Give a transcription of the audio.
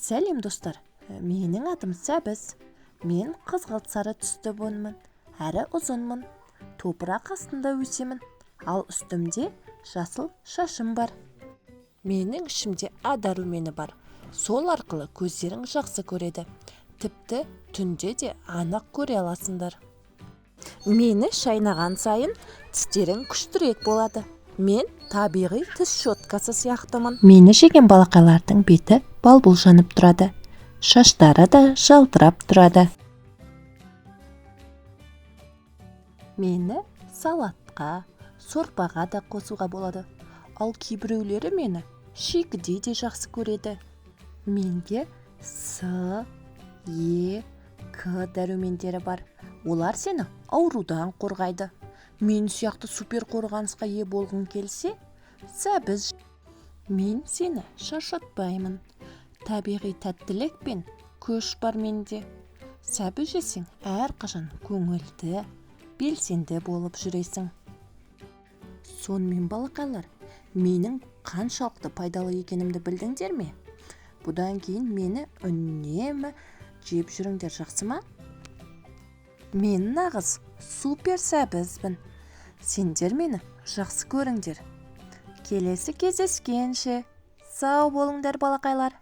Сәлем достар, менің атым Сәбіз. Мен қызғылт сары түсті бонмын, әрі ұзынмын. Топырақ астында өсемін, ал үстімде жасыл шашым бар. Менің ішімде А дәрумені бар. Сол арқылы көздерің жақсы көреді. Тіпті түнде де анық көре аласыңдар. Мені шайнаған сайын тістерің күштірек болады. Мен табиғи тіс щеткасы сияқтымын. Мені жеген балақайлардың беті балбұл жанып тұрады. Шаштары да жалтырап тұрады. Мені салатқа, сорпаға да қосуға болады. Ал кейбіреулері мені шикіде де жақсы көреді. Менде С, Е, К дәрумендері бар. Олар сені аурудан қорғайды. Мен сияқты супер қорғанысқа ие болғың келсе, Сәбіз. Мен сені шаршатпаймын. Табиғи тәттілік пен күш бар менде. Сәбіз жесең, әрқашан көңілді, белсенді болып жүресің. Сонымен балақайлар, менің қаншалықты пайдалы екенімді білдіңдер ме? Бұдан кейін мені үнемі жеп жүріңдер, жақсы ма? Мен нағыз супер Сәбізбін. Сендер мені жақсы көріңдер. Келесі кездескенше сау болыңдар балақайлар.